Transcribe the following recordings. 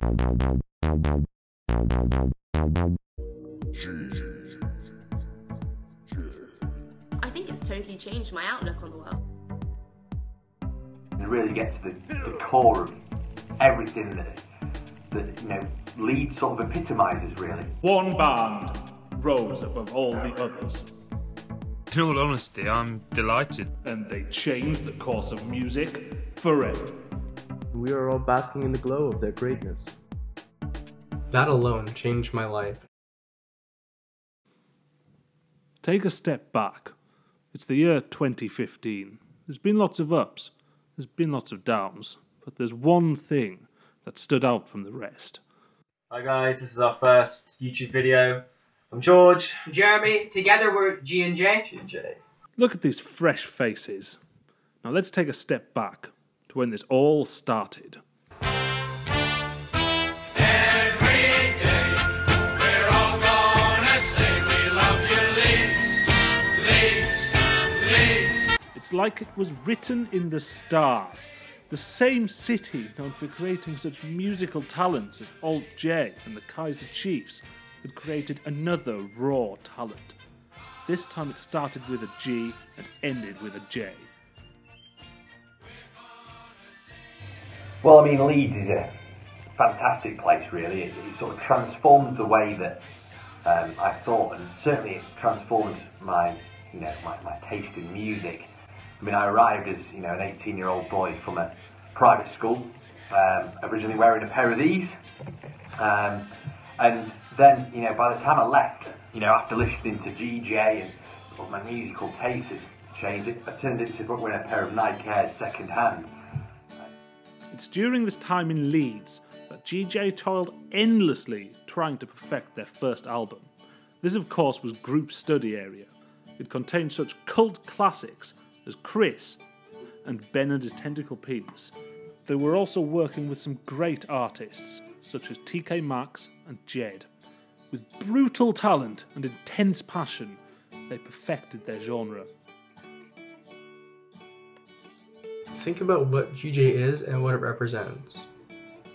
I think it's totally changed my outlook on the world. You really get to the core of everything that Leeds sort of epitomises, really. One band rose above all the others. In all honesty, I'm delighted. And they changed the course of music forever. We are all basking in the glow of their greatness. That alone changed my life. Take a step back. It's the year 2015. There's been lots of ups, there's been lots of downs, but there's one thing that stood out from the rest. Hi guys, this is our first YouTube video. I'm George. Jeremy. Together we're G&J. G&J. Look at these fresh faces. Now let's take a step back to when this all started. It's like it was written in the stars. The same city known for creating such musical talents as Alt J and the Kaiser Chiefs had created another raw talent. This time it started with a G and ended with a J. Well, I mean, Leeds is a fantastic place, really. It sort of transformed the way that I thought, and certainly it transformed my taste in music. I mean, I arrived as an 18-year-old boy from a private school, originally wearing a pair of these, and then by the time I left, after listening to GJ and sort of my musical taste has changed, I turned into wearing a pair of Nike Airs second hand. It's during this time in Leeds that GJ toiled endlessly trying to perfect their first album. This, of course, was Group Study Area. It contained such cult classics as Chris and Ben and His Tentacle Penis. They were also working with some great artists such as TK Maxx and Jed. With brutal talent and intense passion, they perfected their genre. Think about what GJ is and what it represents.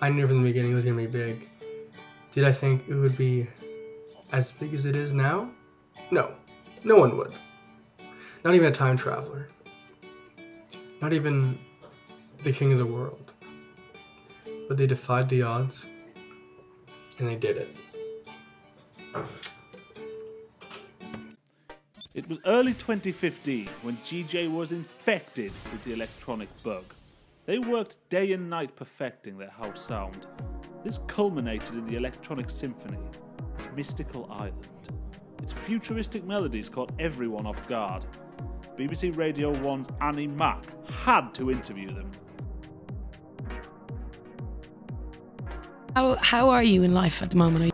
I knew from the beginning it was going to be big. Did I think it would be as big as it is now? No. No one would. Not even a time traveler. Not even the king of the world. But they defied the odds, and they did it. It was early 2015 when GJ was infected with the electronic bug. They worked day and night perfecting their house sound. This culminated in the electronic symphony, Mystical Island. Its futuristic melodies caught everyone off guard. BBC Radio 1's Annie Mack had to interview them. How are you in life at the moment?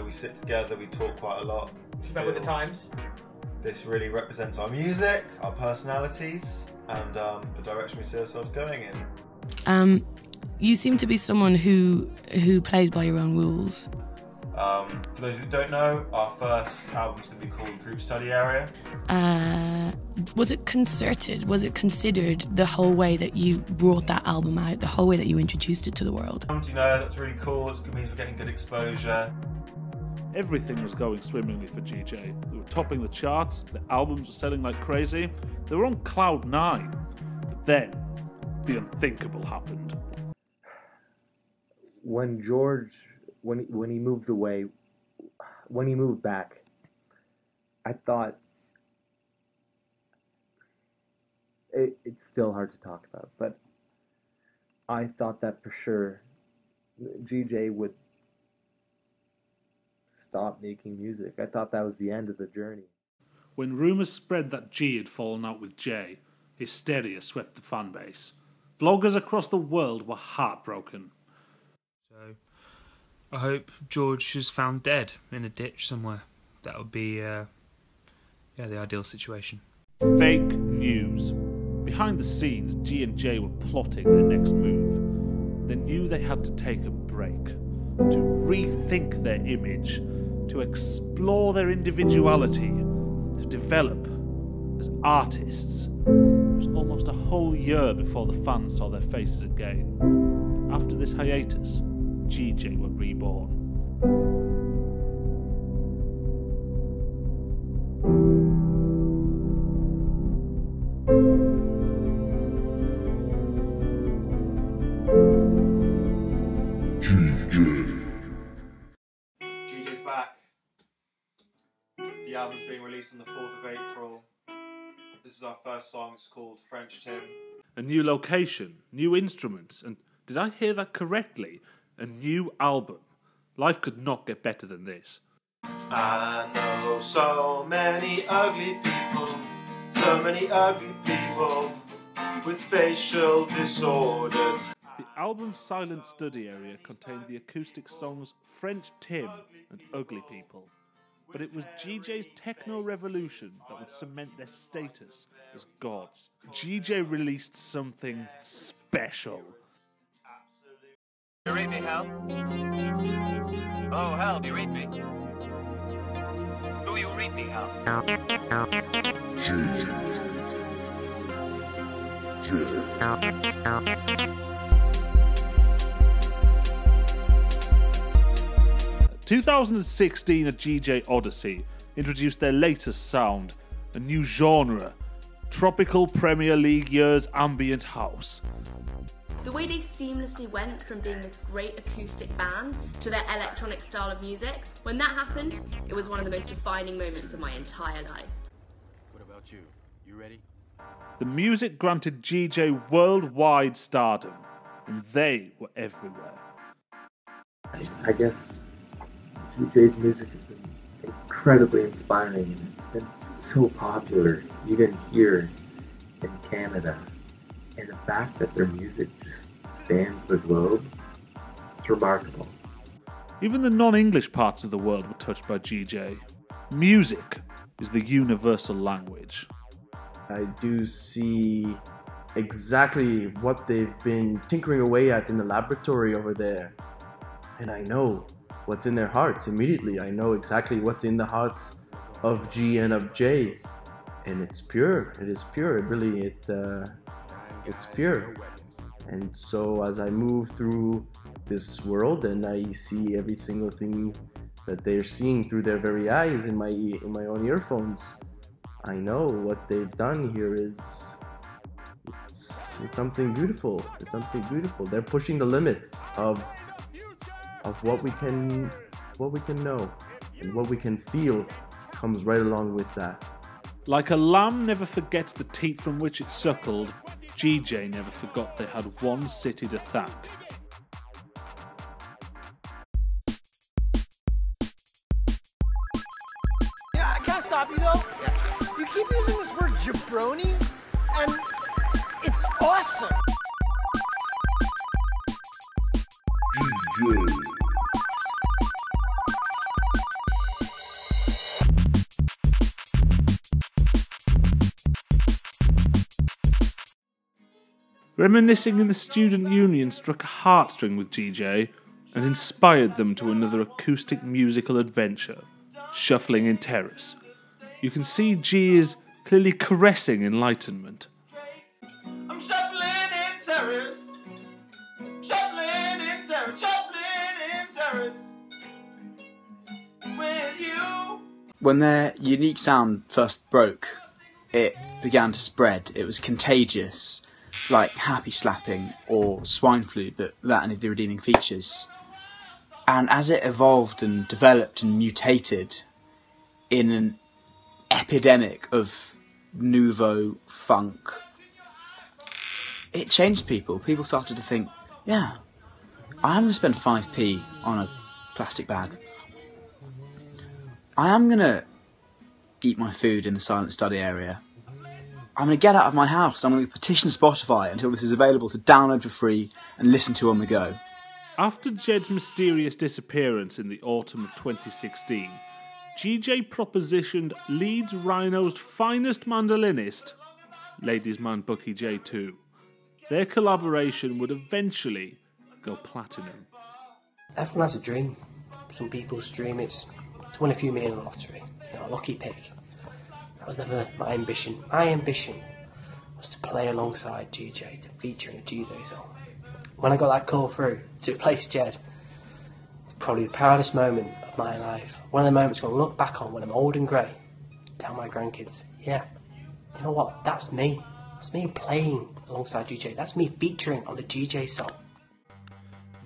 We sit together, we talk quite a lot. Keep up with the times. This really represents our music, our personalities, and the direction we see ourselves going in. You seem to be someone who plays by your own rules. For those who don't know, our first album's going to be called Group Study Area. Was it concerted? Was it considered the whole way that you brought that album out, the whole way that you introduced it to the world? That's really cool. It means we're getting good exposure. Everything was going swimmingly for GJ. They were topping the charts, their albums were selling like crazy, they were on cloud 9. But then, the unthinkable happened. When George, when he moved away, when he moved back, I thought, it's still hard to talk about, but I thought that for sure GJ would stop making music. I thought that was the end of the journey. When rumours spread that G had fallen out with J, hysteria swept the fan base. Vloggers across the world were heartbroken. So, I hope George is found dead in a ditch somewhere. That would be, the ideal situation. Fake news. Behind the scenes, G and J were plotting their next move. They knew they had to take a break, to rethink their image, to explore their individuality, to develop as artists. It was almost a whole year before the fans saw their faces again. But after this hiatus, GJ were reborn. GJ's back. The album's being released on the 4th of April. This is our first song. It's called French Tim. A new location, new instruments, and did I hear that correctly? A new album. Life could not get better than this. I know so many ugly people with facial disorders. The album's silent study area contained the acoustic songs French Tim and Ugly People. But it was GJ's techno revolution that would cement their status as gods. GJ released something special. Do you read me, Hal? Oh, Hal, do you read me? Do you read me, Hal? In 2016, a GJ Odyssey introduced their latest sound, a new genre, tropical Premier League years ambient house. The way they seamlessly went from being this great acoustic band to their electronic style of music, when that happened, it was one of the most defining moments of my entire life. What about you? You ready? The music granted GJ worldwide stardom, and they were everywhere. I guess GJ's music has been incredibly inspiring, and it's been so popular, even here in Canada. And the fact that their music just spans the globe, it's remarkable. Even the non-English parts of the world were touched by GJ. Music is the universal language. I do see exactly what they've been tinkering away at in the laboratory over there. And I know what's in their hearts immediately. I know exactly what's in the hearts of G and of J. And it's pure. It is pure. It's pure. And so as I move through this world and I see every single thing that they're seeing through their very eyes in my own earphones, I know what they've done here is it's something beautiful. It's something beautiful. They're pushing the limits of what we can know, and what we can feel comes right along with that. Like a lamb never forgets the teat from which it suckled, GJ never forgot they had one city to thank. Yeah, I can't stop you though. You keep using this word jabroni, and it's awesome. Reminiscing in the student union struck a heartstring with GJ and inspired them to another acoustic musical adventure, Shuffling in Terrace. You can see G is clearly caressing enlightenment. I'm shuffling in terrace. Shuffling in terrace. Shuffling in terrace. With you. When their unique sound first broke, it began to spread. It was contagious, like happy slapping or swine flu, but without any of the redeeming features. And as it evolved and developed and mutated in an epidemic of nouveau funk, it changed people. People started to think, yeah, I am going to spend 5p on a plastic bag. I am going to eat my food in the silent study area. I'm going to get out of my house. I'm going to petition Spotify until this is available to download for free and listen to on the go. After Jed's mysterious disappearance in the autumn of 2016, GJ propositioned Leeds Rhino's finest mandolinist, ladies' man Bucky J2. Their collaboration would eventually go platinum. Everyone has a dream. Some people's dream is to win a few million lottery, a lucky pick. That was never my ambition. My ambition was to play alongside GJ, to feature in a GJ song. When I got that call through to replace Jed, Probably the proudest moment of my life. One of the moments I'm going to look back on when I'm old and grey. Tell my grandkids, yeah, you know what, that's me. That's me playing alongside GJ. That's me featuring on the GJ song.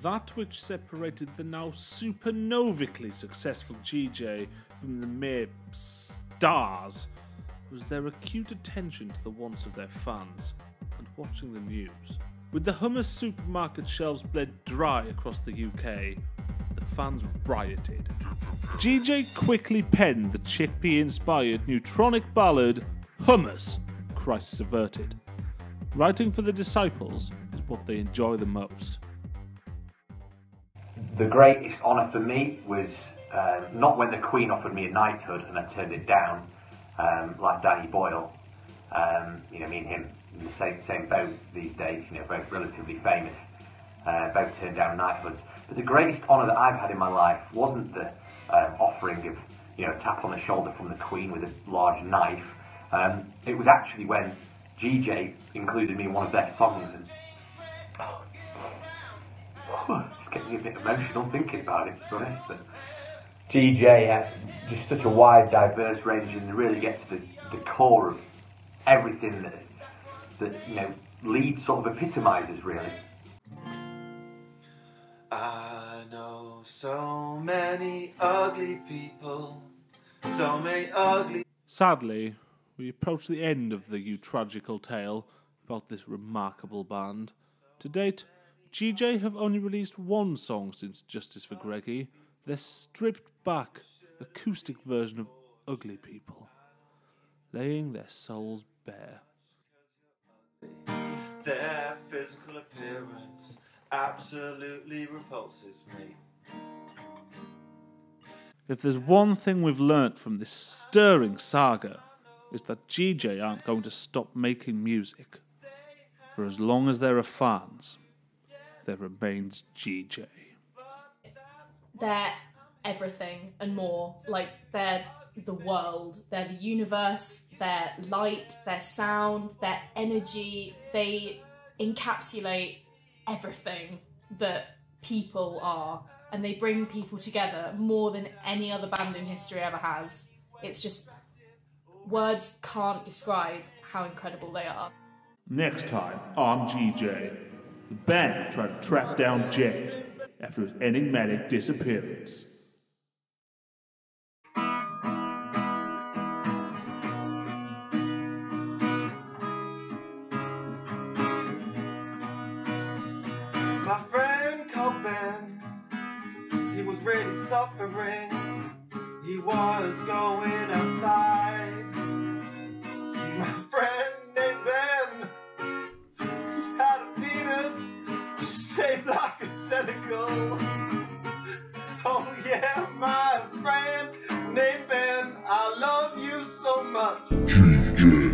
That which separated the now supernovically successful GJ from the mere stars was their acute attention to the wants of their fans and watching the news. With the hummus supermarket shelves bled dry across the UK, the fans rioted. GJ quickly penned the chickpea-inspired neutronic ballad Hummus, Crisis Averted. Writing for the disciples is what they enjoy the most. The greatest honour for me was not when the Queen offered me a knighthood and I turned it down, like Danny Boyle. You know, me and him in the same boat these days, you know, both relatively famous, both turned down knighthoods. But the greatest honour that I've had in my life wasn't the offering of, you know, a tap on the shoulder from the Queen with a large knife. It was actually when GJ included me in one of their songs, and it's getting me a bit emotional thinking about it, to be honest. But GJ has just such a wide, diverse range, and really gets to the core of everything that you know, Leeds sort of epitomises, really. I know so many ugly people, so many ugly... Sadly, we approach the end of the eutragical tale about this remarkable band. To date, GJ have only released one song since Justice for Greggy, their stripped-back, acoustic version of Ugly People, laying their souls bare. Their physical appearance absolutely repulses me. If there's one thing we've learnt from this stirring saga, is that GJ aren't going to stop making music. For as long as there are fans, there remains GJ. They're everything and more. Like, they're the world, they're the universe, their light, their sound, their energy. They encapsulate everything that people are, and they bring people together more than any other band in history ever has. It's just, words can't describe how incredible they are. Next time on GJ, the band tried to track down Jade after his enigmatic disappearance. My friend called Ben, he was really suffering. He was going outside. My friend named Ben, he had a penis shaped like a tentacle. Oh yeah, my friend named Ben, I love you so much. GJ.